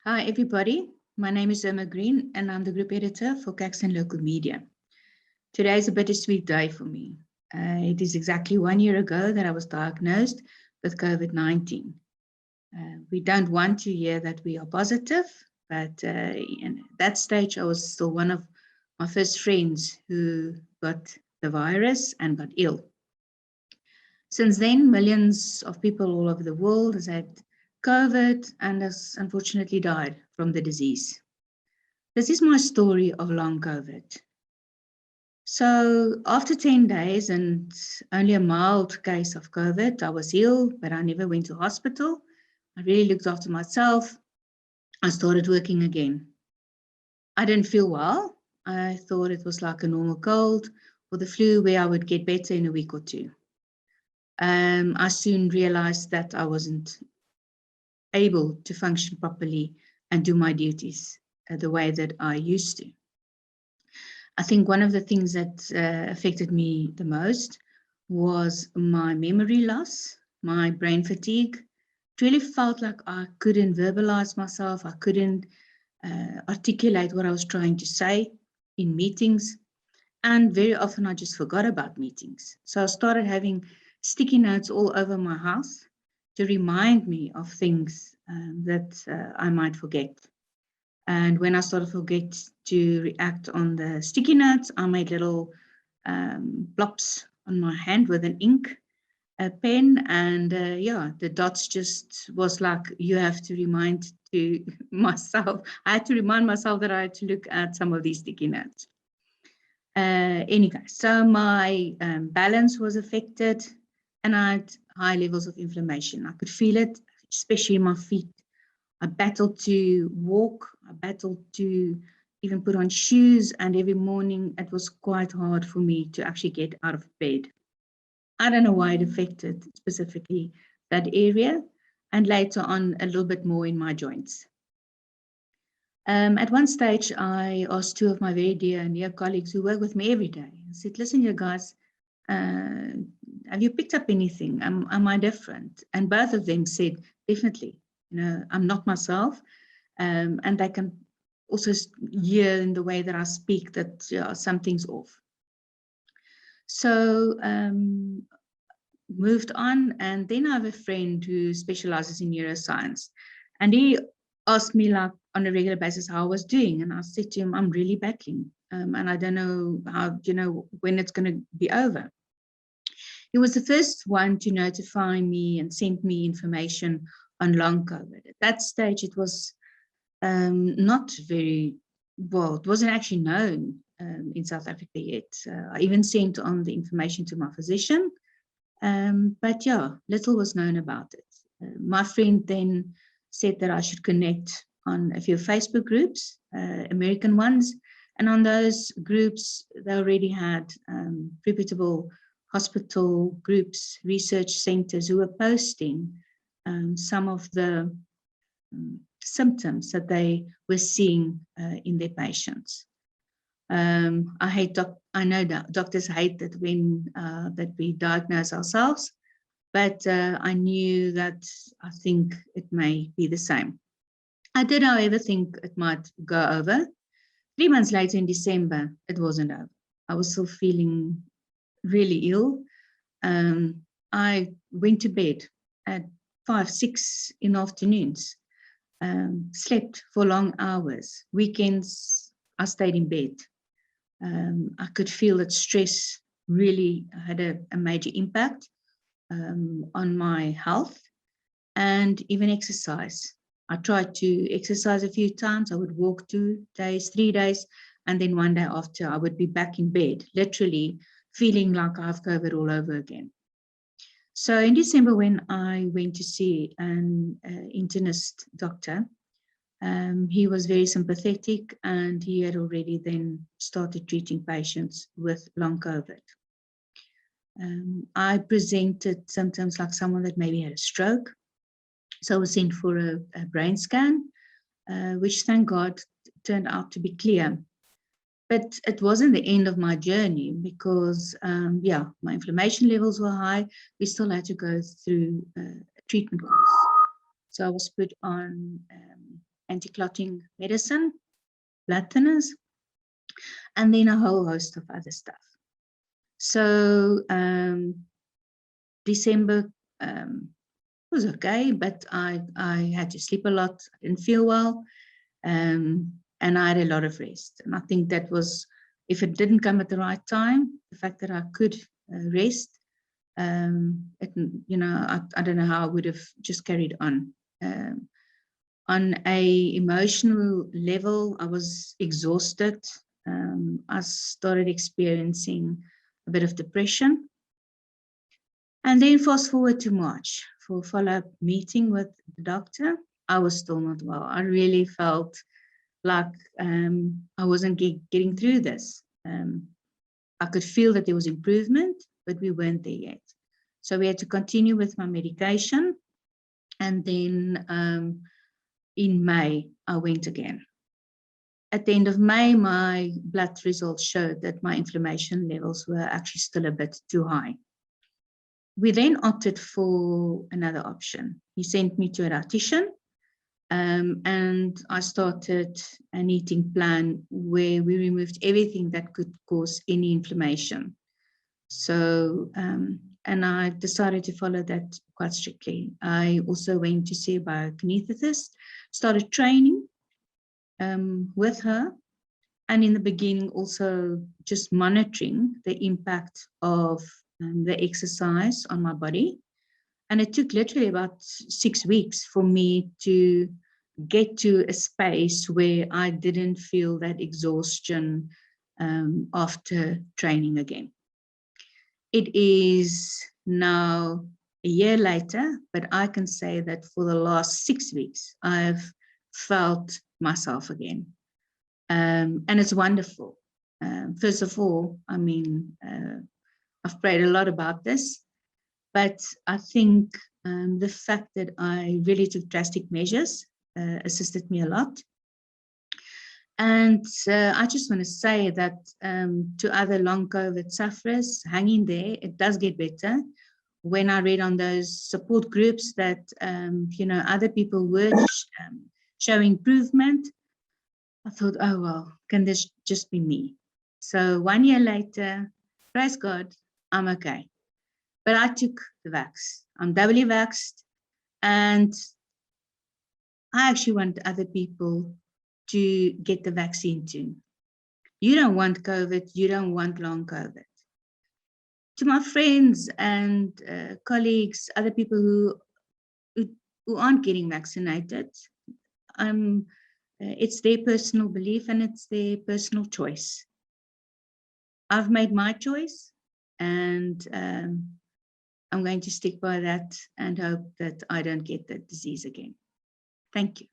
Hi, everybody. My name is Irma Green, and I'm the group editor for Caxton Local Media. Today is a bittersweet day for me. It is exactly 1 year ago that I was diagnosed with COVID-19. We don't want to hear that we are positive, but in that stage, I was still one of my first friends who got the virus and got ill. Since then, millions of people all over the world has had COVID and has unfortunately died from the disease. This is my story of long COVID. So after 10 days and only a mild case of COVID, I was ill, but I never went to hospital. I really looked after myself. I started working again. I didn't feel well. I thought it was like a normal cold or the flu where I would get better in a week or two. I soon realized that I wasn't able to function properly and do my duties the way that I used to. I think one of the things that affected me the most was my memory loss, my brain fatigue. It really felt like I couldn't verbalize myself. I couldn't articulate what I was trying to say in meetings. And very often I just forgot about meetings. So I started having sticky notes all over my house to remind me of things that I might forget. And when I started to forget to react on the sticky notes, I made little blobs on my hand with an ink pen. And yeah, the dots just was like, you have to remind to myself. I had to remind myself that I had to look at some of these sticky notes. Anyway, so my balance was affected and I had high levels of inflammation. I could feel it, especially in my feet. I battled to walk, I battled to even put on shoes, and every morning it was quite hard for me to actually get out of bed. I don't know why it affected specifically that area, and later on a little bit more in my joints. At one stage, I asked two of my very dear and near colleagues who work with me every day. I said, listen, you guys, have you picked up anything? Am I different? And both of them said, definitely. You know, I'm not myself, and they can also hear in the way that I speak that something's off. So moved on, and then I have a friend who specializes in neuroscience, and he asked me like on a regular basis how I was doing, and I said to him, I'm really battling, and I don't know how, you know, when it's going to be over. He was the first one to notify me and send me information on long COVID. At that stage, it was not very well, it wasn't actually known in South Africa yet. I even sent on the information to my physician, but yeah, little was known about it. My friend then said that I should connect on a few Facebook groups, American ones, and on those groups, they already had reputable hospital groups, research centers who were posting some of the symptoms that they were seeing in their patients. I know that doctors hate that when that we diagnose ourselves, but I knew that I think it may be the same. I did, however, think it might go over. 3 months later in December, it wasn't over. I was still feeling really ill. I went to bed at 5, 6 in the afternoons, slept for long hours. Weekends, I stayed in bed. I could feel that stress really had a major impact on my health and even exercise. I tried to exercise a few times. I would walk 2 days, 3 days, and then one day after I would be back in bed, literally feeling like I have COVID all over again. So in December, when I went to see an internist doctor, he was very sympathetic, and he had already then started treating patients with long COVID. I presented symptoms like someone that maybe had a stroke. So I was sent for a brain scan, which thank God turned out to be clear. But it wasn't the end of my journey because, yeah, my inflammation levels were high. We still had to go through a treatment course. So I was put on anti-clotting medicine, blood thinners, and then a whole host of other stuff. So December was okay, but I had to sleep a lot. I didn't feel well, and I had a lot of rest. And I think that was, if it didn't come at the right time, the fact that I could rest, I don't know how I would have just carried on. On a emotional level, I was exhausted. I started experiencing a bit of depression. And then fast forward to March for a follow-up meeting with the doctor. I was still not well. I really felt like I wasn't getting through this. I could feel that there was improvement, but we weren't there yet. So we had to continue with my medication. And then in May, I went again. At the end of May, my blood results showed that my inflammation levels were actually still a bit too high. We then opted for another option. He sent me to a dietitian, and I started an eating plan where we removed everything that could cause any inflammation. So, and I decided to follow that quite strictly. I also went to see a biokineticist, started training with her, and in the beginning also just monitoring the impact of the exercise on my body. And it took literally about 6 weeks for me to get to a space where I didn't feel that exhaustion after training again. It is now a year later, but I can say that for the last 6 weeks, I've felt myself again. And it's wonderful. First of all, I mean, I've prayed a lot about this, but I think the fact that I really took drastic measures assisted me a lot. And I just want to say that to other long COVID sufferers, hang in there, it does get better. When I read on those support groups that, other people were showing improvement, I thought, oh, well, can this just be me? So 1 year later, praise God, I'm okay. But I took the vax. I'm doubly vaxxed, and I actually want other people to get the vaccine too. You don't want COVID, you don't want long COVID. To my friends and colleagues, other people who aren't getting vaccinated, it's their personal belief and it's their personal choice. I've made my choice, and I'm going to stick by that and hope that I don't get the disease again. Thank you.